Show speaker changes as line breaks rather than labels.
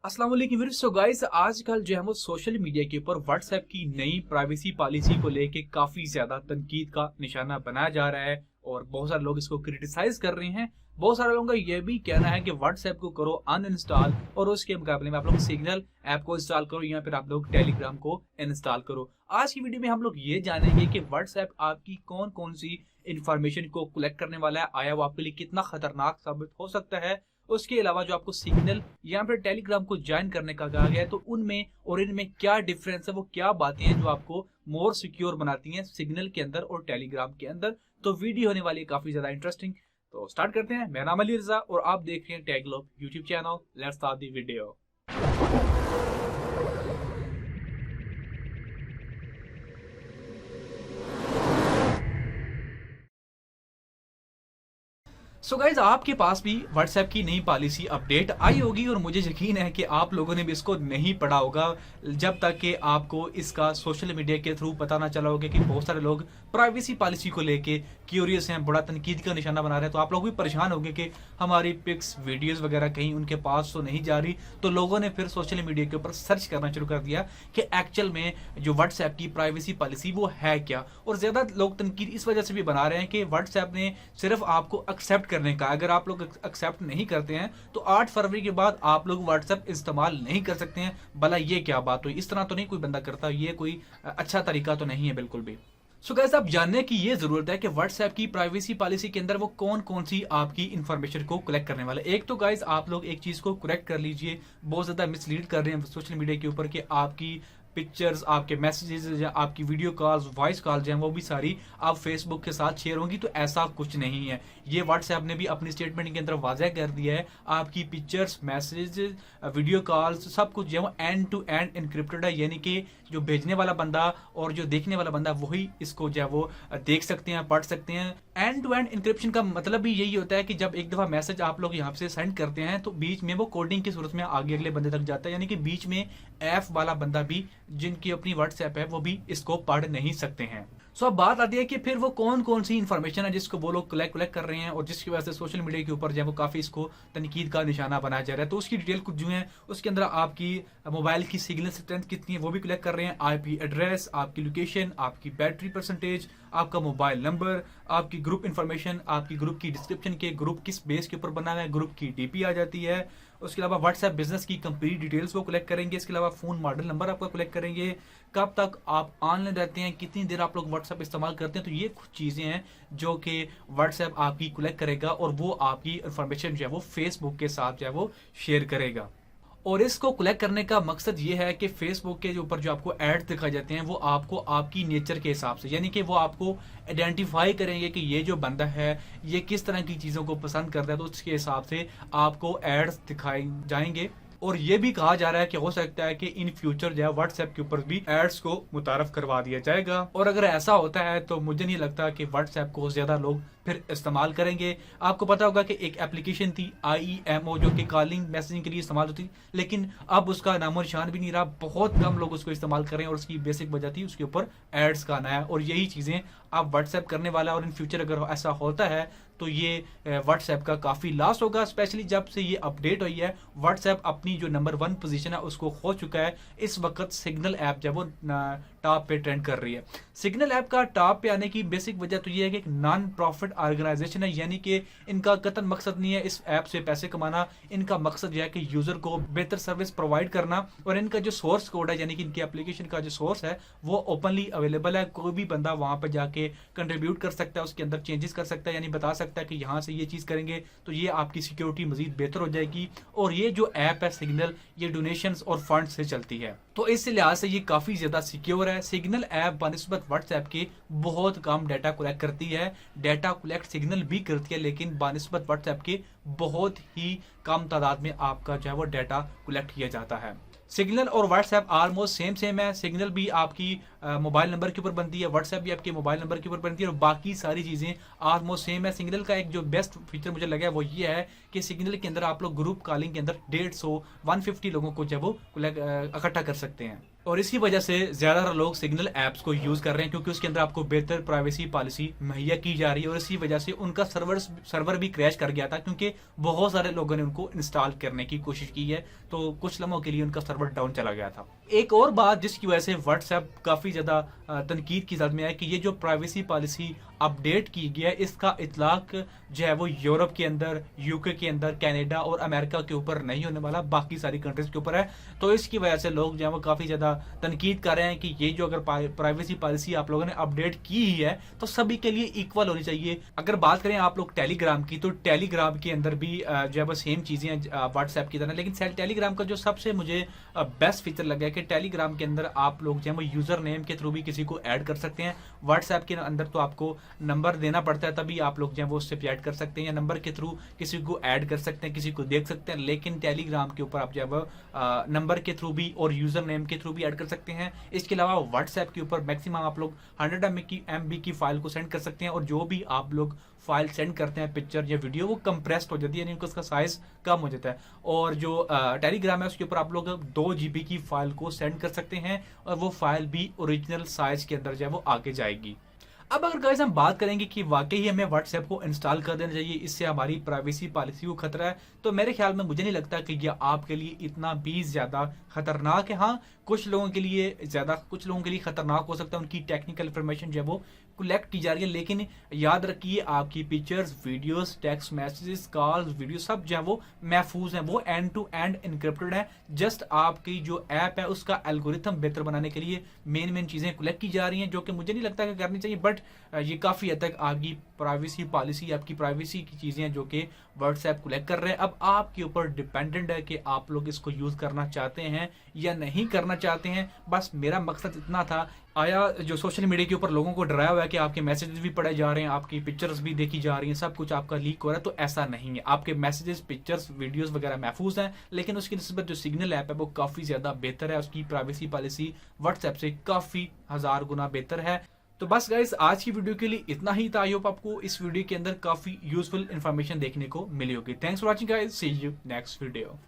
अस्सलाम वालेकुम। So guys, आजकल जो है वो सोशल मीडिया के ऊपर व्हाट्सएप की नई प्राइवेसी पॉलिसी को लेके काफी ज्यादा तनकीद का निशाना बनाया जा रहा है और बहुत सारे लोग इसको क्रिटिसाइज कर रहे हैं। बहुत सारे लोगों का यह भी कहना है कि व्हाट्सएप को करो अनइंस्टॉल और उसके मुकाबले में आप लोग सिग्नल ऐप को इंस्टॉल करो या फिर आप लोग टेलीग्राम को इंस्टॉल करो। आज की वीडियो में हम लोग ये जानेंगे कि व्हाट्सएप आपकी कौन कौन सी इंफॉर्मेशन को कलेक्ट करने वाला है, आया वो आपके लिए कितना खतरनाक साबित हो सकता है। उसके अलावा जो आपको सिग्नल या फिर टेलीग्राम को ज्वाइन करने का कहा गया है, तो उनमें और इनमें क्या डिफरेंस है, वो क्या बातें हैं जो आपको मोर सिक्योर बनाती हैं सिग्नल के अंदर और टेलीग्राम के अंदर। तो वीडियो होने वाली है काफी ज्यादा इंटरेस्टिंग। तो स्टार्ट करते हैं। मेरा नाम अली रजा और आप देख रहे हैं tech globe YouTube channel. Let's start the video. So guys, आपके पास भी व्हाट्सएप की नई पॉलिसी अपडेट आई होगी और मुझे यकीन है कि आप लोगों ने भी इसको नहीं पढ़ा होगा जब तक कि आपको इसका सोशल मीडिया के थ्रू पता ना चला होगा कि बहुत सारे लोग प्राइवेसी पॉलिसी को लेके क्यूरियस हैं, बड़ा तनकीद का निशाना बना रहे हैं। तो आप लोग भी परेशान होंगे कि हमारी पिक्स वीडियोस वगैरह कहीं उनके पास तो नहीं जा रही। तो लोगों ने फिर सोशल मीडिया के ऊपर सर्च करना शुरू कर दिया कि एक्चुअल में जो व्हाट्सएप की प्राइवेसी पॉलिसी वो है क्या। और ज्यादा लोग तनकीद इस वजह से भी बना रहे हैं कि व्हाट्सएप ने सिर्फ आपको एक्सेप्ट करने का, अगर आप लोग एक्सेप्ट नहीं करते हैं तो 8 फरवरी के बाद आप लोग व्हाट्सएप इस्तेमाल नहीं कर सकते हैं। भला ये क्या बात हुई? इस तरह तो नहीं कोई बंदा करता, ये कोई अच्छा तरीका तो नहीं है बिल्कुल भी। सो गाइस, आप जानने की ये जरूरत है कि व्हाट्सएप की प्राइवेसी पॉलिसी के अंदर वो कौन कौन सी आपकी इंफॉर्मेशन को कलेक्ट करने वाले। एक तो गाइस, आप लोग एक चीज को करेक्ट कर लीजिए, बहुत ज्यादा मिसलीड कर रहे हैं सोशल मीडिया के ऊपर कि आपकी पिक्चर्स, आपके मैसेजेस या आपकी वीडियो कॉल्स, वॉइस कॉल्स हैं वो भी सारी आप फेसबुक के साथ शेयर होंगी। तो ऐसा कुछ नहीं है। ये व्हाट्सएप ने भी अपनी स्टेटमेंट के अंदर वाज़ह कर दिया है, आपकी पिक्चर्स, मैसेजेस, वीडियो कॉल्स सब कुछ जो है वो एंड टू एंड इनक्रिप्टेड है। यानी कि जो भेजने वाला बंदा और जो देखने वाला बंदा वही इसको जो है वो देख सकते हैं, पढ़ सकते हैं। एंड टू एंड इनक्रिप्शन का मतलब भी यही होता है कि जब एक दफा मैसेज आप लोग यहाँ से सेंड करते हैं तो बीच में वो कोडिंग की सूरत में आगे अगले बंदे तक जाता है। यानी कि बीच में ऐप वाला बंदा भी, जिनकी अपनी व्हाट्सएप है, वो भी इसको पढ़ नहीं सकते हैं। सो अब बात आती है कि फिर वो कौन कौन सी इंफॉर्मेशन है जिसको वो लोग कलेक्ट कर रहे हैं और जिसकी वजह से सोशल मीडिया के ऊपर जो है वो काफी इसको तनकीद का निशाना बनाया जा रहा है। तो उसकी डिटेल कुछ जो है उसके अंदर आपकी मोबाइल की सिग्नल स्ट्रेंथ कितनी है वो भी कलेक्ट कर रहे हैं, आईपी एड्रेस, आपकी लोकेशन, आपकी बैटरी परसेंटेज, आपका मोबाइल नंबर, आपकी ग्रुप इन्फॉर्मेशन, आपकी ग्रुप की डिस्क्रिप्शन के ग्रुप किस बेस के ऊपर बना है, ग्रुप की डीपी आ जाती है। उसके अलावा व्हाट्सएप बिजनेस की कंप्लीट डिटेल्स वो कलेक्ट करेंगे। इसके अलावा फोन मॉडल नंबर आपका कलेक्ट करेंगे, कब तक आप ऑनलाइन रहते हैं, कितनी देर आप लोग व्हाट्सएप इस्तेमाल करते हैं। तो ये कुछ चीजें हैं जो कि व्हाट्सएप आपकी कलेक्ट करेगा और वो आपकी इंफॉर्मेशन जो है वो फेसबुक के साथ जो है वो शेयर करेगा। और इसको कलेक्ट करने का मकसद ये है कि फेसबुक के ऊपर जो आपको एड दिखाए जाते हैं वो आपको आपकी नेचर के हिसाब से, यानी कि वो आपको आइडेंटिफाई करेंगे कि ये जो बंदा है ये किस तरह की चीज़ों को पसंद करता है। तो उसके हिसाब से आपको एड्स दिखाए जाएंगे। और ये भी कहा जा रहा है कि हो सकता है कि इन फ्यूचर जो है व्हाट्सएप के ऊपर भी एड्स को मुतारफ करवा दिया जाएगा। और अगर ऐसा होता है तो मुझे नहीं लगता कि व्हाट्सएप को ज्यादा लोग फिर इस्तेमाल करेंगे। आपको पता होगा कि एक एप्लीकेशन थी IEMO जो कि कॉलिंग मैसेजिंग के लिए इस्तेमाल होती थी, लेकिन अब उसका नामो निशान भी नहीं रहा। बहुत कम लोग उसको इस्तेमाल कर रहे हैं और उसकी बेसिक वजह थी उसके ऊपर एड्स का आना है। और यही चीजें अब व्हाट्सएप करने वाला है और इन फ्यूचर अगर ऐसा होता है तो ये व्हाट्सएप का काफी लॉस होगा। स्पेशली जब से ये अपडेट हुई है, व्हाट्सएप अपनी जो नंबर 1 पोजीशन है उसको खो चुका है। इस वक्त सिग्नल ऐप जब वो टॉप पे ट्रेंड कर रही है। सिग्नल ऐप का टॉप पे आने की बेसिक वजह तो ये है कि एक नॉन प्रॉफिट ऑर्गेनाइजेशन है, यानी कि इनका कतई मकसद नहीं है इस ऐप से पैसे कमाना। इनका मकसद यह है कि यूजर को बेहतर सर्विस प्रोवाइड करना। और इनका जो सोर्स कोड है, यानी कि इनकी एप्लीकेशन का जो सोर्स है वो ओपनली अवेलेबल है। कोई भी बंदा वहां पर जाके कंट्रीब्यूट कर सकता है, उसके अंदर चेंजेस कर सकता है, यानी बता सकता है कि यहाँ से ये चीज करेंगे तो ये आपकी सिक्योरिटी मजीद बेहतर हो जाएगी। और ये जो ऐप है सिग्नल, ये डोनेशंस और फंड से चलती है, तो इस लिहाज से ये काफी ज्यादा सिक्योर है। सिग्नल ऐप बनिस्बत व्हाट्सएप के बहुत कम डाटा कलेक्ट करती है। डाटा कलेक्ट सिग्नल भी करती है, लेकिन बनिस्बत व्हाट्सएप के बहुत ही कम तादाद में आपका जो है वो डाटा कलेक्ट किया जाता है। सिग्नल और व्हाट्सएप ऑलमोस्ट सेम है। सिग्नल भी आपकी मोबाइल नंबर के ऊपर बनती है, व्हाट्सएप भी आपके मोबाइल नंबर के ऊपर बनती है और बाकी सारी चीज़ें ऑलमोस्ट सेम है। सिग्नल का एक जो बेस्ट फीचर मुझे लगा है वो ये है कि सिग्नल के अंदर आप लोग ग्रुप कॉलिंग के अंदर 150 लोगों को जब वो इकट्ठा कर सकते हैं और इसी वजह से ज़्यादातर लोग सिग्नल ऐप्स को यूज़ कर रहे हैं क्योंकि उसके अंदर आपको बेहतर प्राइवेसी पॉलिसी मुहैया की जा रही है और इसी वजह से उनका सर्वर भी क्रैश कर गया था क्योंकि बहुत सारे लोगों ने उनको इंस्टॉल करने की कोशिश की है, तो कुछ लम्हों के लिए उनका सर्वर डाउन चला गया था। एक और बात जिसकी वजह से व्हाट्सएप काफ़ी ज़्यादा तनकीद की जद में है कि ये जो प्राइवेसी पॉलिसी अपडेट की गई है इसका इतलाक जो है वो यूरोप के अंदर, यूके के अंदर, कनाडा और अमेरिका के ऊपर नहीं होने वाला, बाकी सारी कंट्रीज के ऊपर है। तो इसकी वजह से लोग जो है वो काफ़ी ज़्यादा तनकीद कर रहे हैं कि ये जो अगर प्राइवेसी पॉलिसी आप लोगों ने अपडेट की ही है तो सभी के लिए इक्वल होनी चाहिए। अगर बात करें आप लोग टेलीग्राम की, तो टेलीग्राम के अंदर भी जो है वो सेम चीज़ें हैं व्हाट्सएप की तरह, लेकिन टेलीग्राम का जो सबसे मुझे बेस्ट फीचर लगा है कि टेलीग्राम के अंदर आप लोग जो है वो यूज़र नेम के थ्रू भी किसी को ऐड कर सकते हैं। व्हाट्सएप के अंदर तो आपको नंबर देना पड़ता है तभी आप लोग जो है वो उससे ऐड कर सकते हैं या नंबर के थ्रू किसी को ऐड कर सकते हैं, किसी को देख सकते हैं, लेकिन टेलीग्राम के ऊपर आप जो है वो नंबर के थ्रू भी और यूज़र नेम के थ्रू भी ऐड कर सकते हैं। इसके अलावा व्हाट्सएप के ऊपर मैक्सिमम आप लोग 100 MB की फाइल को सेंड कर सकते हैं और जो भी आप लोग फाइल सेंड करते हैं, पिक्चर या वीडियो, वो कंप्रेस्ड हो जाती है, यानी उसका साइज कम हो जाता है। और जो टेलीग्राम है उसके ऊपर आप लोग 2 GB की फाइल को सेंड कर सकते हैं और वो फाइल भी ओरिजिनल साइज के अंदर जो है वो आगे जाएगी। अब अगर गाइस हम बात करेंगे कि वाकई हमें व्हाट्सएप को इंस्टॉल कर देना चाहिए, इससे हमारी प्राइवेसी पॉलिसी को खतरा है, तो मेरे ख्याल में मुझे नहीं लगता कि यह आपके लिए इतना भी ज़्यादा खतरनाक है। हाँ, कुछ लोगों के लिए ज़्यादा, कुछ लोगों के लिए खतरनाक हो सकता है, उनकी टेक्निकल इंफॉर्मेशन जो है वो कलेक्ट की जा रही है, लेकिन याद रखिए आपकी pictures, videos, text messages, calls, video सब जो है वो महफूज हैं, वो एंड टू एंड इनक्रिप्टेड है। जस्ट आपकी जो ऐप है उसका एल्गोरिथम बेहतर बनाने के लिए मेन चीज़ें कलेक्ट की जा रही हैं, जो कि मुझे नहीं लगता कि करनी चाहिए, बट ये काफ़ी हद तक आपकी प्राइवेसी पॉलिसी, आपकी प्राइवेसी की चीज़ें हैं जो कि व्हाट्सएप कलेक्ट कर रहे हैं। अब आपके ऊपर डिपेंडेंट है कि आप लोग इसको यूज़ करना चाहते हैं या नहीं करना चाहते हैं। बस मेरा मकसद इतना था। आया जो सोशल मीडिया के ऊपर लोगों को डराया हुआ है कि आपके मैसेजेस भी पढ़े जा रहे हैं, आपकी पिक्चर्स भी देखी जा रही हैं, सब कुछ आपका लीक हो रहा है, तो ऐसा नहीं है। आपके मैसेजेस, पिक्चर्स, वीडियोस वगैरह महफूज हैं, लेकिन उसकी निस्बत जो सिग्नल ऐप है वो काफ़ी ज़्यादा बेहतर है, उसकी प्राइवेसी पॉलिसी व्हाट्सएप से काफ़ी 1000 गुना बेहतर है। तो बस गाइस आज की वीडियो के लिए इतना ही था। आई होप आपको इस वीडियो के अंदर काफ़ी यूजफुल इन्फॉर्मेशन देखने को मिली होगी। Thanks for watching guys, see you next video.